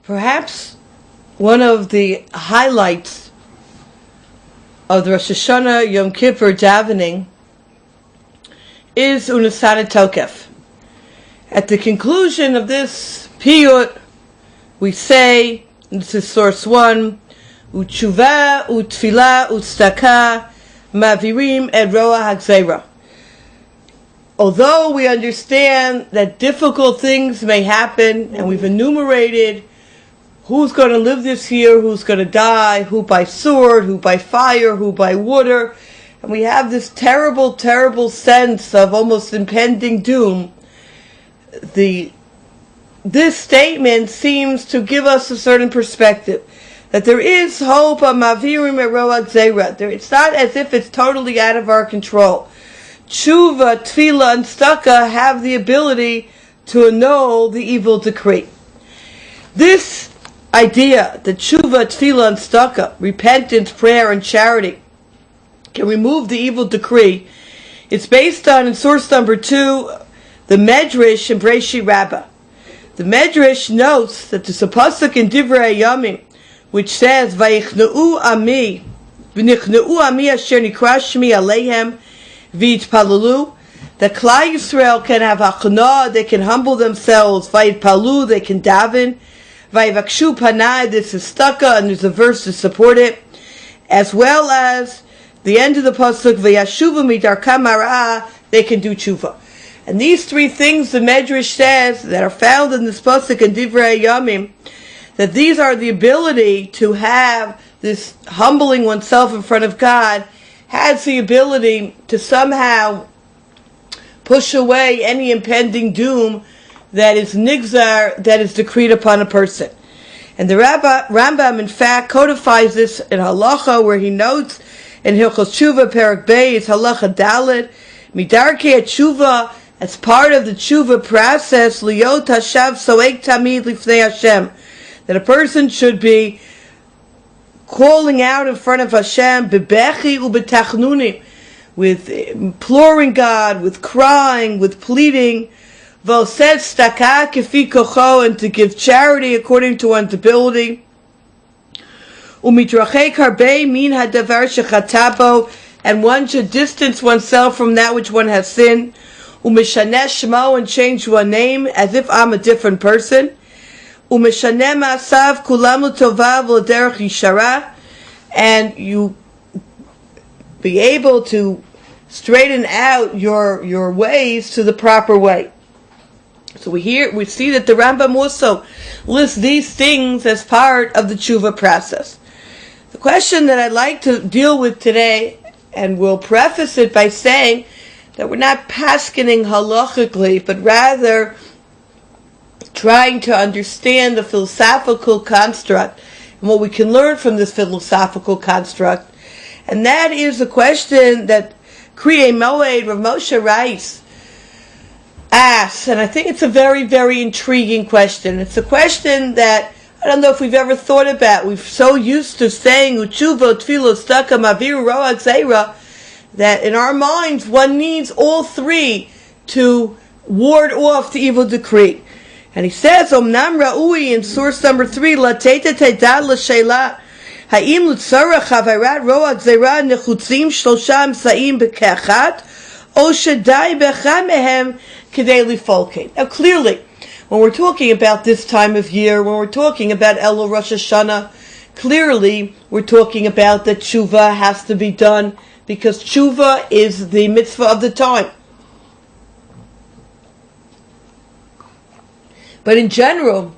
Perhaps one of the highlights of the Rosh Hashanah Yom Kippur davening is Unasana Tokef. At the conclusion of this piyut, we say, this is source 1, Utshuva, Utfila, Utstaka, Mavirim, et Roa Hagzeira. Although we understand that difficult things may happen, and we've enumerated who's going to live this year, who's going to die, who by sword, who by fire, who by water, and we have this terrible, terrible sense of almost impending doom, this statement seems to give us a certain perspective, that there is hope on Mavirim et Roa Hagzeira. It's not as if it's totally out of our control. Teshuva, Tefillah, and Tzedakah have the ability to annul the evil decree. This idea that Teshuva, Tefillah, and Tzedakah, repentance, prayer, and charity, can remove the evil decree, it's based on, in source number 2, the Medrash in Breshit Rabbah. The Medrash notes that there's a pasuk in Divrei Yamim, which says, "Vayichneu ami, v'nichneu ami asher nikra shmi aleihem." V'yitpalalu, that Klal Yisrael can have hachana, they can humble themselves. V'yitpalu, they can daven. V'yivakshu panai, this is Tzedakah, and there's a verse to support it, as well as the end of the pasuk, V'yashuvu midarkam hara'ah, they can do tshuva. And these three things the Medrash says that are found in this pasuk in Divrei Yamim, that these are the ability to have this humbling oneself in front of God, has the ability to somehow push away any impending doom that is nigzar, that is decreed upon a person. And the Rambam, in fact, codifies this in halacha, where he notes in Hilchos Teshuva, Perak Bey, it's halacha Dalet, midarkei Teshuva, as part of the Teshuva process, liot hashav soek tamid lifnei Hashem, that a person should be calling out in front of Hashem, bebechi ubetachnuni, with imploring God, with crying, with pleading, v'oseh tzedakah kefi kocho, and to give charity according to one's ability, umitrachek harbei min hadavar shechatah bo, and one should distance oneself from that which one has sinned, umishaneh shmo, and change one name as if I'm a different person, umishaneh ma'asav kulam l'tova v'l'derech yishara, and you be able to straighten out your ways to the proper way. So we see that the Rambam also lists these things as part of the tshuva process. The question that I'd like to deal with today, and we'll preface it by saying that we're not paskening halachically, but rather trying to understand the philosophical construct and what we can learn from this philosophical construct. And that is the question that Kriya Moed Rav Moshe Rice asks, and I think it's a very, very intriguing question. It's a question that I don't know if we've ever thought about. We're so used to saying Utshuva, Tefillah, Tzedakah, Maviru, Roa Hagzeira, that in our minds one needs all three to ward off the evil decree. And he says, Omnam Ra'ui, in source number 3, Lateta Teidad L'Sheila, Ha'im L'Tzara Chavarat Roa Hagzeira Nechutzim Shlosha Msa'im B'Ke'achat, O Shadai B'Echad Mehem Kedei Lifolkein. Now clearly, when we're talking about this time of year, when we're talking about Elul Rosh Hashanah, clearly we're talking about that tshuva has to be done, because tshuva is the mitzvah of the time. But in general,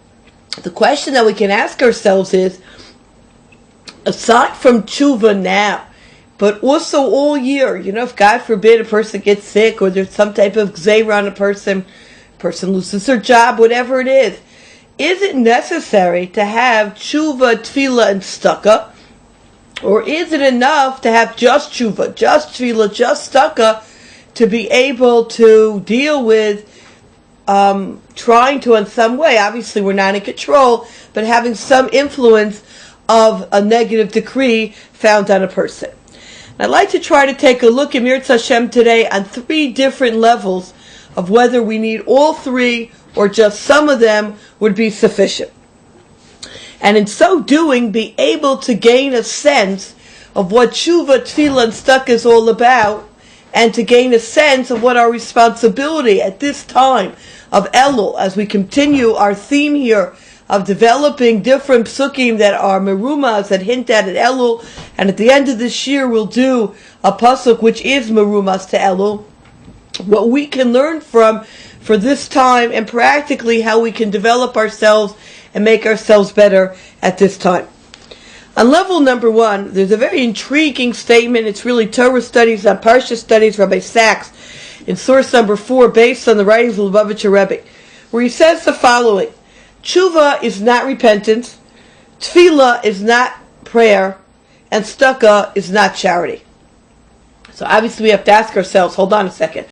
the question that we can ask ourselves is, aside from tshuva now, but also all year, if God forbid a person gets sick, or there's some type of gzeira on a person loses their job, whatever it is it necessary to have tshuva, tefillah, and tzedakah? Or is it enough to have just tshuva, just tefillah, just tzedakah, to be able to deal with trying to, in some way, obviously we're not in control, but having some influence of a negative decree found on a person? And I'd like to try to take a look in Mirz Hashem today on 3 different levels of whether we need all 3 or just some of them would be sufficient. and in so doing be able to gain a sense of what Teshuva, Tefillah, and Stuck is all about, and to gain a sense of what our responsibility at this time of Elul, as we continue our theme here of developing different psukim that are merumas, that hint at Elul, and at the end of this year we'll do a pasuk which is merumas to Elul, what we can learn from for this time, and practically how we can develop ourselves and make ourselves better at this time. On level number 1, there's a very intriguing statement. It's really Torah studies on Parsha studies, Rabbi Sachs, in source number 4, based on the writings of Lubavitcher Rebbe, where he says the following: Teshuva is not repentance, Tefillah is not prayer, and Stucca is not charity. So obviously we have to ask ourselves, hold on a second,